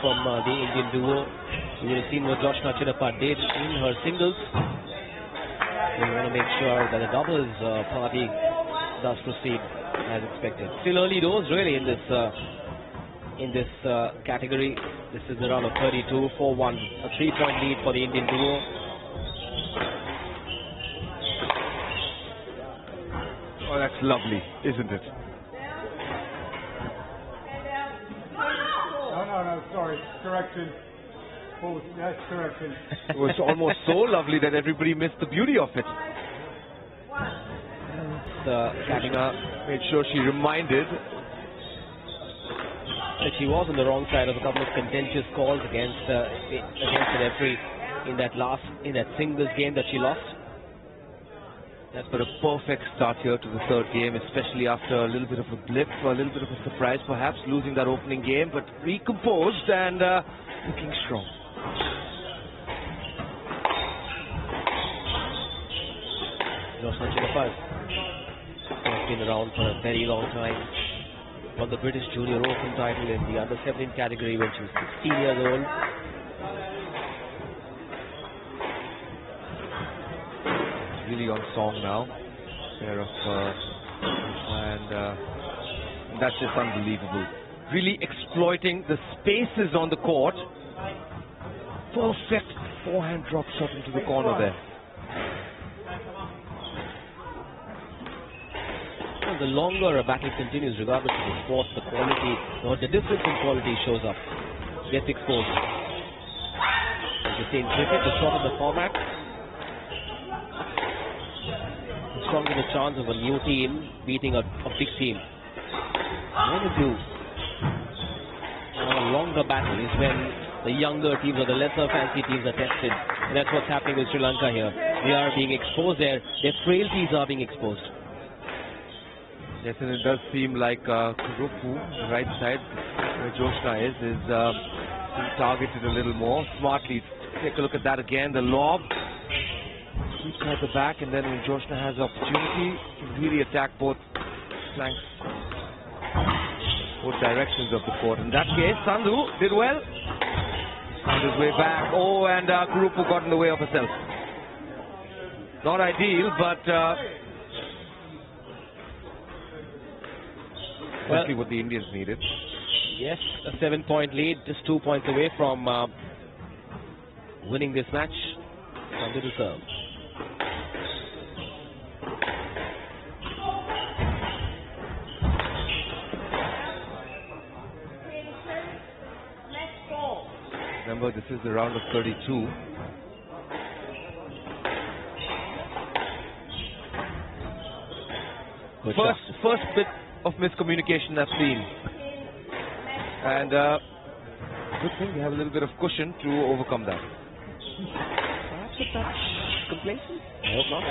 from the Indian duo. You will have seen what Joshna Chinnappa did in her singles. We want to make sure that the doubles party does proceed as expected. Still early doors really in this category. This is the round of 32, 4-1, a 3-point lead for the Indian duo. Oh, that's lovely, isn't it? No, sorry, correction. Oh, that's correction. It was almost so lovely that everybody missed the beauty of it. Katina made sure she reminded that she was on the wrong side of a couple of contentious calls against the referee in that singles game that she lost. That's but a perfect start here to the third game, especially after a little bit of a blip, a little bit of a surprise perhaps, losing that opening game, but recomposed and looking strong. Joshna Chinnappa has been around for a very long time. Won the British Junior Open title in the under-17 category when she was 16 years old. Really on song now, and that's just unbelievable. Really exploiting the spaces on the court. Perfect forehand drop shot into the corner there. Well, the longer a battle continues, regardless of the sport, the quality or the difference in quality shows up, gets exposed. As you see in cricket, the short of the format, stronger the chance of a new team beating a big team. When you have a longer battle is when the younger teams or the lesser fancy teams are tested. And that's what's happening with Sri Lanka here. They are being exposed there. Their frailties are being exposed. Yes, and it does seem like Kurupu, the right side, where Joshna is being targeted a little more smartly. Take a look at that again. The lob. Keeps at the back, and then when Joshna has opportunity to really attack both flanks, both directions of the court. In that case, Sandhu did well. Found his way back. Oh, and Kurupu got in the way of herself. Not ideal, but exactly what the Indians needed. Yes, a 7-point lead, just 2 points away from winning this match. Sandhu to serve. Remember, this is the round of 32. First bit of miscommunication I've seen. And good thing we have a little bit of cushion to overcome that. Perhaps a touch complacent? I hope not.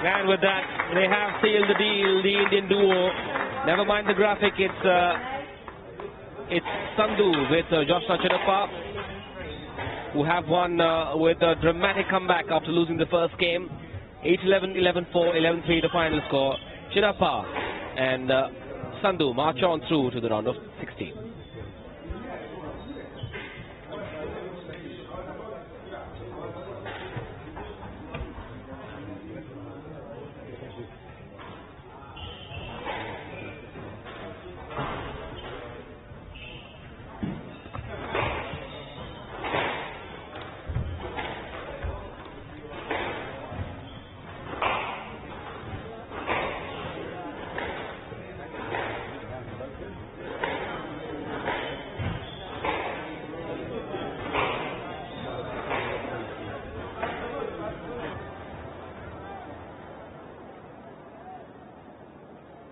And with that, they have sealed the deal, the Indian duo. Never mind the graphic, it's Sandhu with Joshna Chinnappa, who have won with a dramatic comeback after losing the first game. 8-11, 11-4, 11-3 the final score. Chinnappa and Sandhu march on through to the round of 16.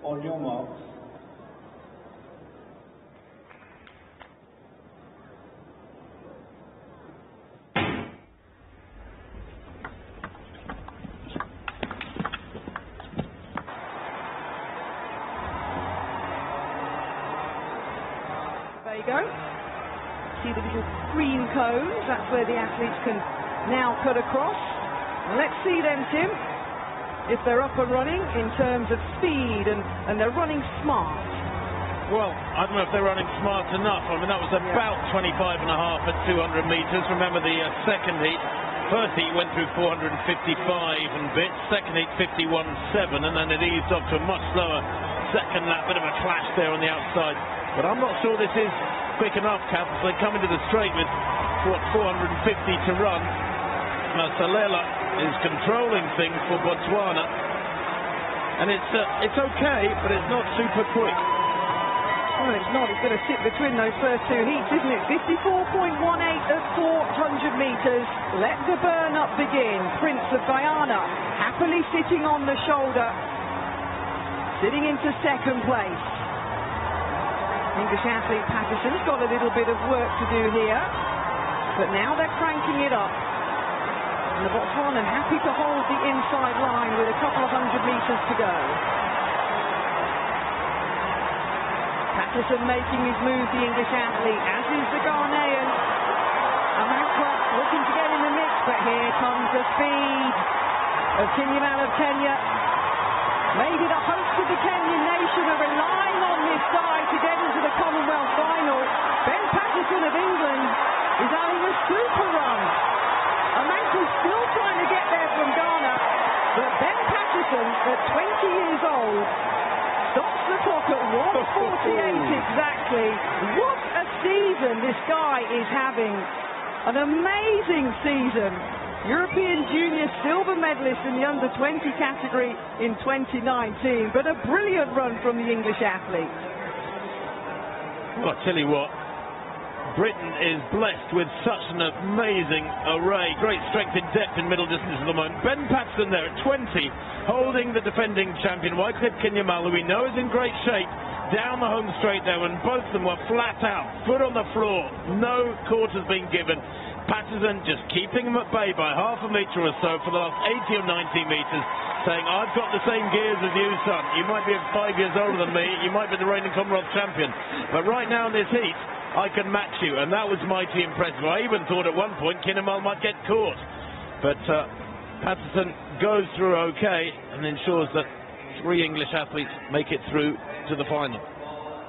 On your marks. There you go. See the little green cones? That's where the athletes can now cut across. Let's see then, Tim, if they're up and running in terms of speed and they're running smart. Well, I don't know if they're running smart enough. I mean, that was about 25.5 at 200 metres. Remember the second heat. First heat went through 455 and bits. Second heat 51.7, and then it eased off to a much slower second lap. Bit of a clash there on the outside. But I'm not sure this is quick enough, Kath. They come into the straight with, 450 to run. Now, Salela is controlling things for Botswana. And it's okay, but it's not super quick. Well, it's not. It's going to sit between those first two heats, isn't it? 54.18 at 400 metres. Let the burn-up begin. Prince of Guyana happily sitting on the shoulder, sitting into second place. English athlete Patterson's got a little bit of work to do here, but now they're cranking it up. And the Botswanan happy to hold the inside line with a couple of 100 metres to go. Patterson making his move, the English athlete, as is the Ghanaian. Amankwa looking to get in the mix, but here comes the speed of Kinyamal of Kenya. Maybe the hopes of the Kenyan nation are relying on this guy to get into the Commonwealth final. Ben Patterson of England is having a super run. Amankwa's still trying to get there from Ghana, but Ben Patterson, at 20 years old, stops the clock at 1:48 exactly. What a season this guy is having. An amazing season. European Junior silver medalist in the under-20 category in 2019, but a brilliant run from the English athlete. Well, I'll tell you what, Britain is blessed with such an amazing array. Great strength in depth in middle distance at the moment. Ben Patterson there at 20, holding the defending champion, Wycliffe Kinyamal, who we know is in great shape, down the home straight there, and both of them were flat out, foot on the floor. No quarters being given. Patterson just keeping him at bay by half a metre or so for the last 80 or 90 metres, saying, I've got the same gears as you, son. You might be 5 years older than me. You might be the reigning Commonwealth champion. But right now in this heat, I can match you. And that was mighty impressive. I even thought at one point Kinyamal might get caught. But Patterson goes through okay and ensures that 3 English athletes make it through to the final.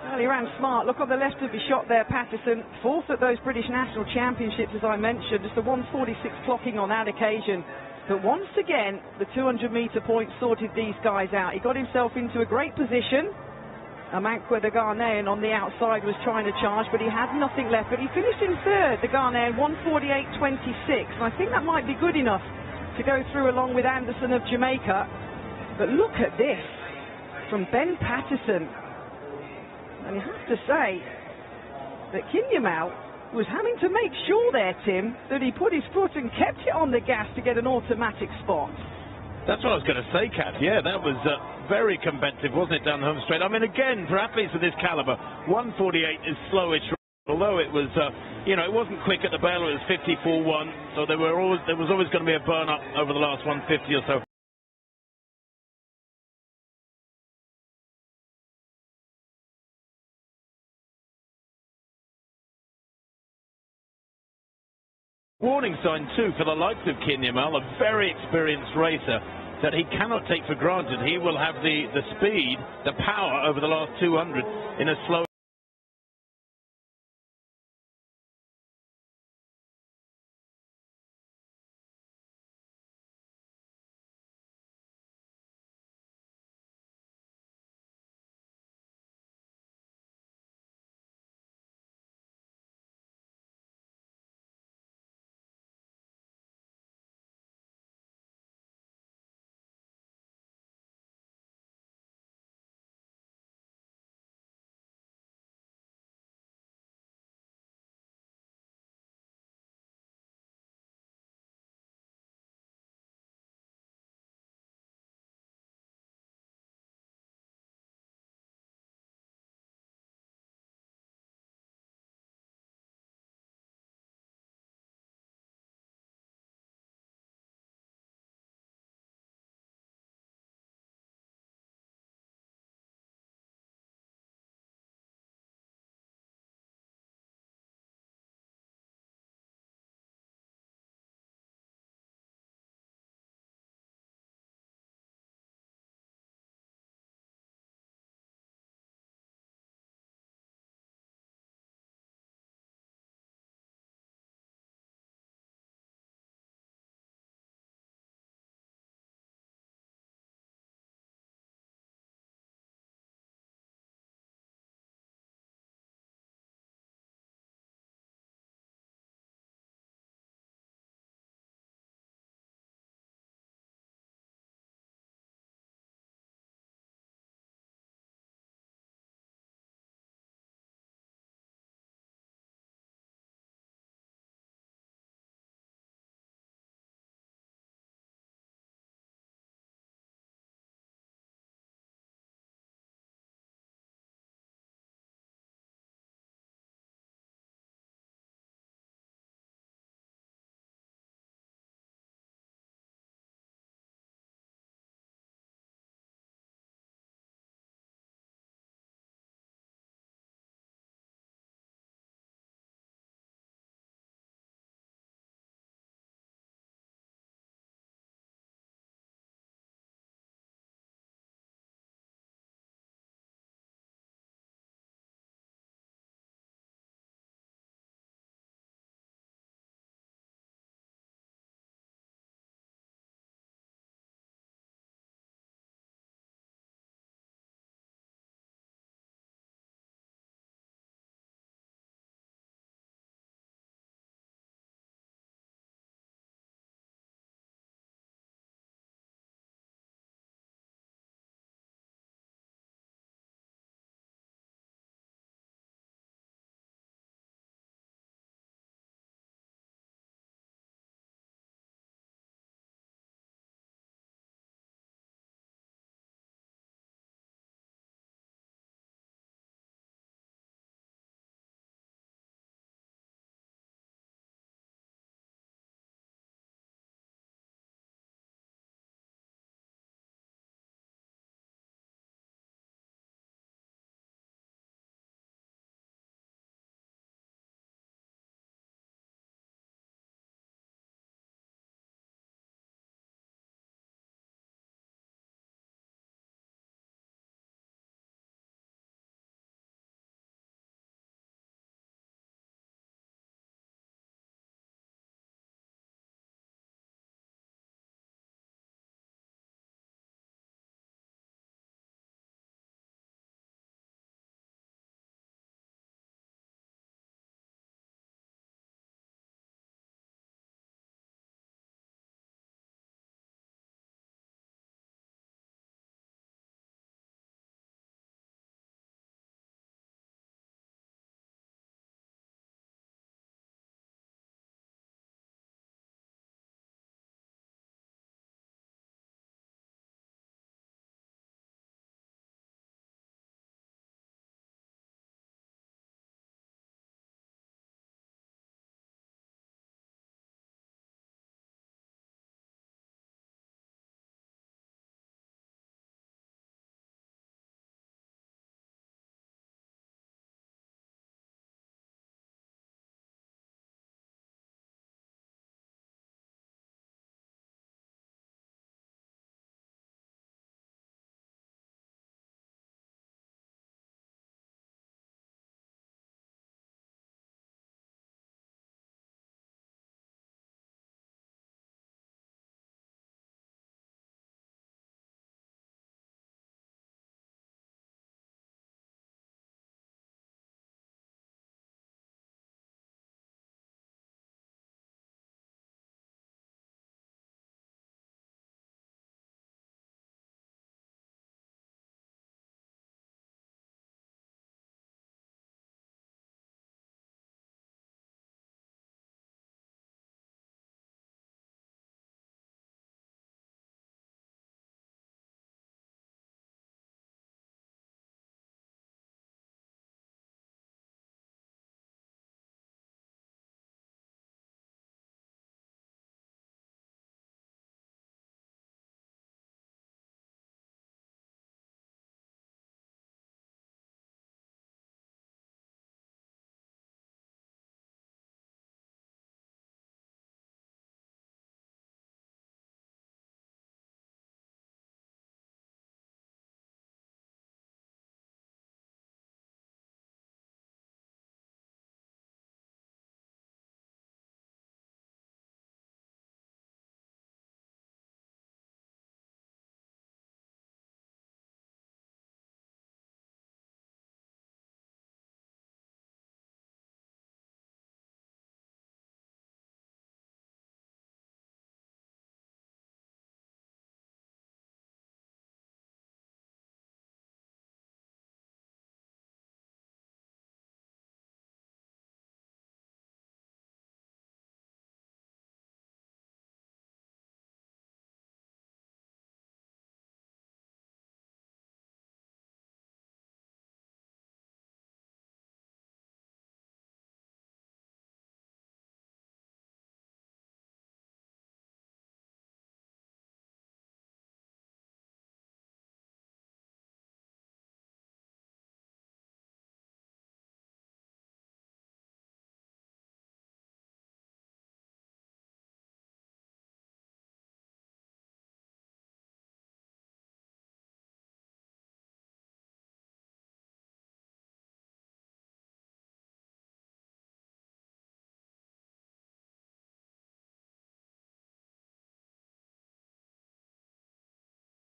Well, he ran smart. Look on the left of his shot there, Patterson. 4th at those British National Championships, as I mentioned. Just a 1:46 clocking on that occasion. But once again, the 200-metre point sorted these guys out. He got himself into a great position. Amankwa, the Ghanaian, on the outside was trying to charge, but he had nothing left. But he finished in third, the Ghanaian, 1:48.26. And I think that might be good enough to go through along with Anderson of Jamaica. But look at this from Ben Patterson. And you have to say that Kinyamal was having to make sure there, Tim, that he put his foot and kept it on the gas to get an automatic spot. That's what I was going to say, Kath. Yeah, that was very competitive, wasn't it, down the home straight? I mean, again, for athletes of this calibre, 1:48 is slowish. Although it was, it wasn't quick at the bell, it was 54.1, so there was always going to be a burn-up over the last 150 or so. Warning sign too for the likes of Kinyamal, a very experienced racer that he cannot take for granted. He will have the speed, the power over the last 200 in a slow